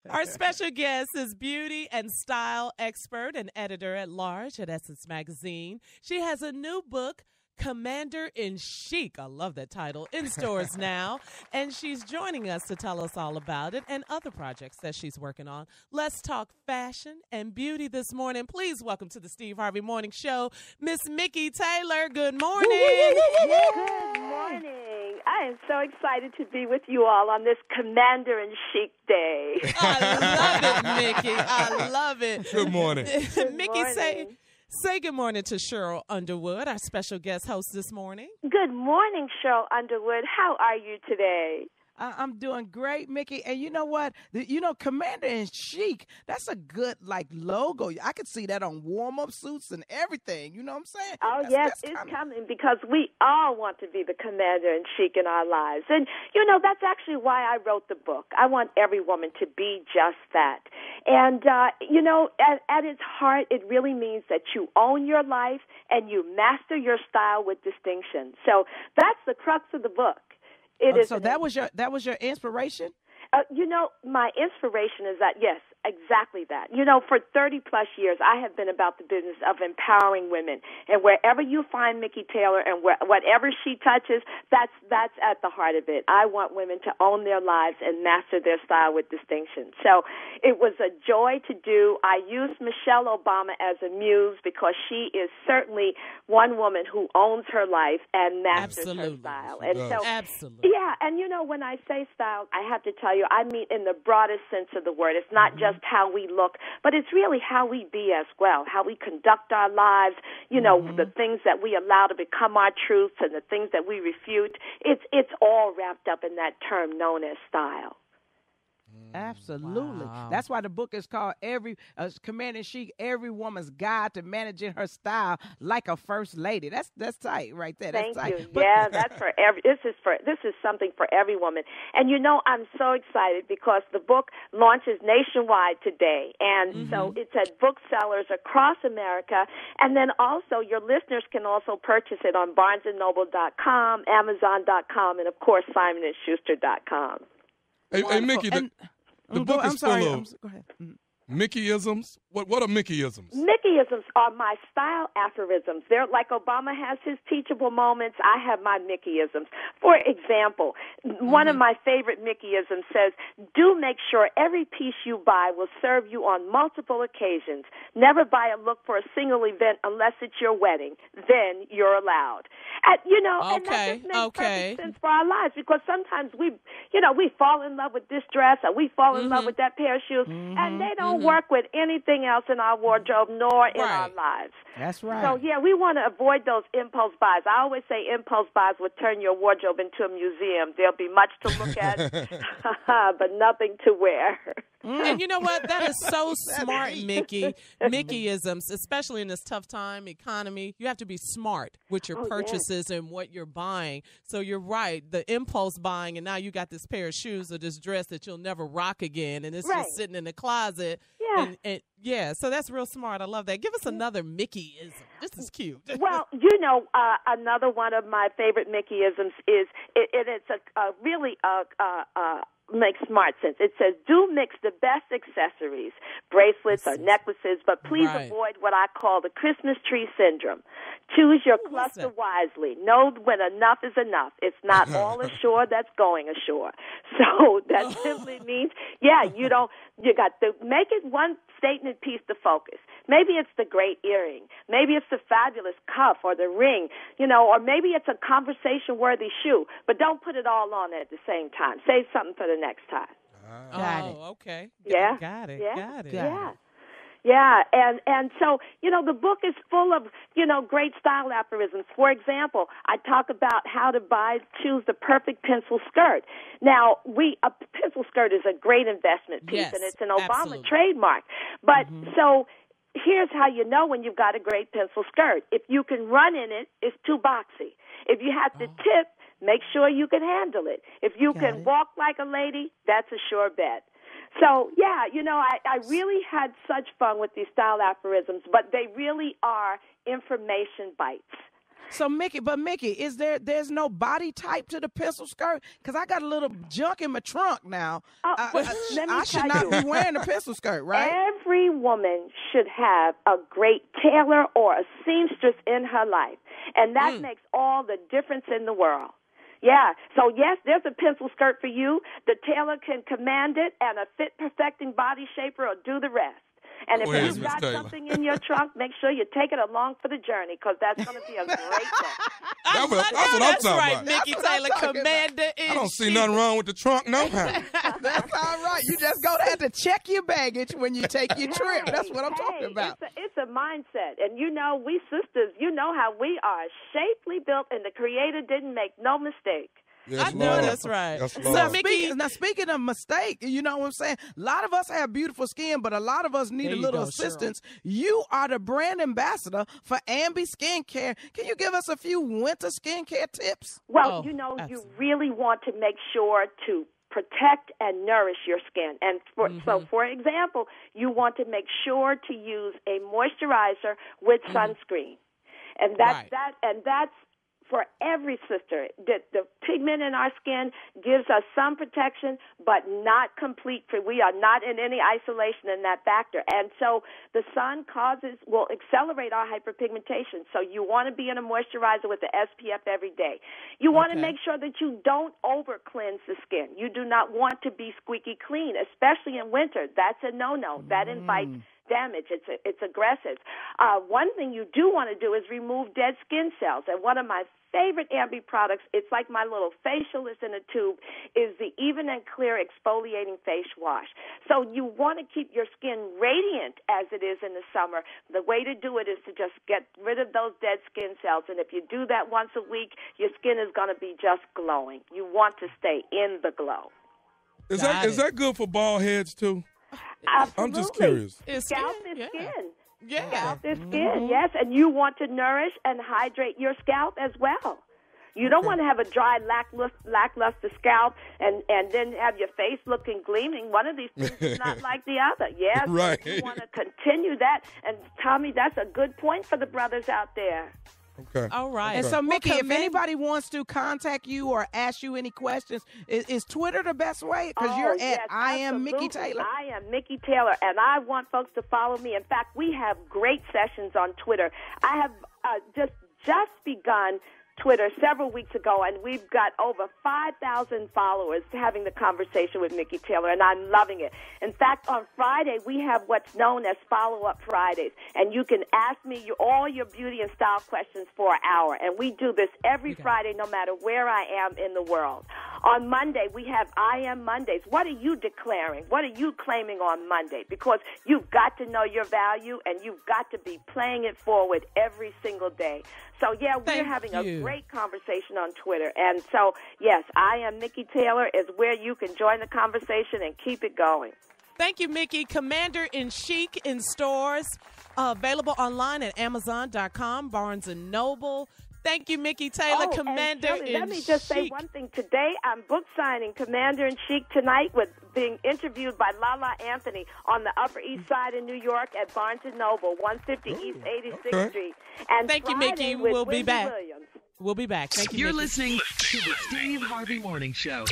Our special guest is beauty and style expert and editor at large at Essence Magazine. She has a new book, Commander in Chic. I love that title. In stores now. And she's joining us to tell us all about it and other projects that she's working on. Let's talk fashion and beauty this morning. Please welcome to the Steve Harvey Morning Show, Miss Mikki Taylor. Good morning. Good morning. I am so excited to be with you all on this Commander in Chic day. I love it, Mikki. I love it. Good morning. Mikki, say good morning to Sheryl Underwood, our special guest host this morning. Good morning, Sheryl Underwood. How are you today? I'm doing great, Mikki. And you know what? Commander in Chic, that's a good, logo. I could see that on warm-up suits and everything. You know what I'm saying? Oh, yes, it's coming because we all want to be the Commander in Chic in our lives. And, that's actually why I wrote the book. I want every woman to be just that. And, at its heart, it really means that you own your life and you master your style with distinction. So that's the crux of the book. So that was your inspiration? My inspiration is that, yes, exactly that. For 30-plus years, I have been about the business of empowering women. And wherever you find Mikki Taylor and whatever she touches, that's at the heart of it. I want women to own their lives and master their style with distinction. So it was a joy to do. I used Michelle Obama as a muse because she is certainly one woman who owns her life and masters her style. And so, absolutely. Yeah, and when I say style, I have to tell you, I mean in the broadest sense of the word. It's not just how we look, but it's really how we be as well, how we conduct our lives, the things that we allow to become our truths and the things that we refute. It's all wrapped up in that term known as style. Absolutely. Wow. That's why the book is called Commander in Chic, Every Woman's Guide to Managing Her Style Like a First Lady. That's tight right there. That's Thank tight. you. Yeah, that's for this is something for every woman. And I'm so excited because the book launches nationwide today. And so it's at booksellers across America. And then also your listeners can also purchase it on BarnesandNoble.com, Amazon.com, and of course SimonandSchuster.com. Hey, Mikki, the book is full of go ahead. Mickey-isms. What are Mickey-isms? Mickey-isms are my style aphorisms. They're like Obama has his teachable moments. I have my Mickey-isms. For example, one of my favorite Mickey-isms says, do make sure every piece you buy will serve you on multiple occasions. Never buy a look for a single event unless it's your wedding. Then you're allowed. And that just makes perfect sense for our lives because sometimes we fall in love with this dress or we fall in love with that pair of shoes, and they don't work with anything else in our wardrobe nor in our lives. That's right. So, we want to avoid those impulse buys. I always say impulse buys would turn your wardrobe into a museum. There'll be much to look at, but nothing to wear. And you know what? That is so smart, Mikki. Mickey-isms, especially in this tough time economy, you have to be smart with your purchases and what you're buying. So you're right. The impulse buying, and now you got this pair of shoes or this dress that you'll never rock again, and it's just sitting in the closet. Yeah. So that's real smart. I love that. Give us another Mickey-ism. This is cute. Well, another one of my favorite Mickey-isms is, it's really makes smart sense. It says, do mix the best accessories, bracelets or necklaces, but please avoid what I call the Christmas tree syndrome. Choose your cluster wisely. Know when enough is enough. It's not all ashore that's going ashore. So that simply means, you got to make it one statement piece to focus. Maybe it's the great earring. Maybe it's the fabulous cuff or the ring, or maybe it's a conversation-worthy shoe. But don't put it all on at the same time. Save something for the next time. Got it. Okay. Yeah. Got it. Yeah. Got it. Yeah. Yeah, and so, the book is full of, great style aphorisms. For example, I talk about how to choose the perfect pencil skirt. Now, a pencil skirt is a great investment piece, and it's an Obama trademark. But so here's how you know when you've got a great pencil skirt. If you can run in it, it's too boxy. If you have to tip, make sure you can handle it. If you can walk like a lady, that's a sure bet. So, I really had such fun with these style aphorisms, but they really are information bites. So Mikki, there's no body type to the pencil skirt? Because I got a little junk in my trunk now. I should not be wearing a pencil skirt, right? Every woman should have a great tailor or a seamstress in her life. And that makes all the difference in the world. Yeah. So, yes, there's a pencil skirt for you. The tailor can command it, and a fit-perfecting body shaper will do the rest. And if you've got something in your trunk, make sure you take it along for the journey, because that's going to be a great book. That's what I'm talking about. Mikki Taylor, Commander in I don't see nothing wrong with the trunk, no. That's all right. You just go there to check your baggage when you take your trip. That's what I'm talking about. It's a mindset. And, we sisters, you know how we are shapely built, and the Creator didn't make no mistake. Yes, I know that's right. Yes, so, Mikki, now, speaking of mistake, you know what I'm saying? A lot of us have beautiful skin, but a lot of us need a little assistance. Cheryl. You are the brand ambassador for Ambi Skincare. Can you give us a few winter skincare tips? Well, you really want to make sure to protect and nourish your skin. And so, for example, you want to make sure to use a moisturizer with sunscreen. And that's for every sister. The pigment in our skin gives us some protection, but not complete. We are not in any isolation in that factor. And so the sun will accelerate our hyperpigmentation. So you want to be in a moisturizer with the SPF every day. You want to make sure that you don't over-cleanse the skin. You do not want to be squeaky clean, especially in winter. That's a no-no. That invites damage. It's aggressive. One thing you do want to do is remove dead skin cells. And one of my favorite Ambi products, it's like my little facial is in a tube, is the Even and Clear Exfoliating Face Wash. So you want to keep your skin radiant as it is in the summer. The way to do it is to just get rid of those dead skin cells. And if you do that once a week, your skin is going to be just glowing. You want to stay in the glow. Is that good for bald heads, too? Absolutely. I'm just curious. Scalp is skin. Yeah. Scalp is skin, yes. And you want to nourish and hydrate your scalp as well. You don't want to have a dry, lackluster scalp and then have your face looking gleaming. One of these things is not like the other. Yes, right. You want to continue that. And, Tommy, that's a good point for the brothers out there. Okay. All right. And so, Mikki, if anybody wants to contact you or ask you any questions, is Twitter the best way? Because you're at I am Mikki Taylor. I am Mikki Taylor, and I want folks to follow me. In fact, we have great sessions on Twitter. I have just begun Twitter several weeks ago, and we've got over 5,000 followers having the conversation with Mikki Taylor, and I'm loving it. In fact, on Friday, we have what's known as Follow-Up Fridays, and you can ask me all your beauty and style questions for an hour, and we do this every Friday no matter where I am in the world. On Monday, we have I Am Mondays. What are you declaring? What are you claiming on Monday? Because you've got to know your value, and you've got to be playing it forward every single day. So, we're having a great conversation on Twitter. And so, yes, I Am Mikki Taylor is where you can join the conversation and keep it going. Thank you, Mikki. Commander in Chic in stores, available online at Amazon.com, Barnes & Noble. Thank you, Mikki Taylor, Commander in Chic. Let me just say one thing. Today, I'm book signing Commander in Chic tonight with being interviewed by Lala Anthony on the Upper East Side in New York at Barnes & Noble, 150 East 86th Street. And thank you, Mikki. We'll be back. Williams. We'll be back. Thank you, You're Mikki. listening to the Steve Harvey Morning Show.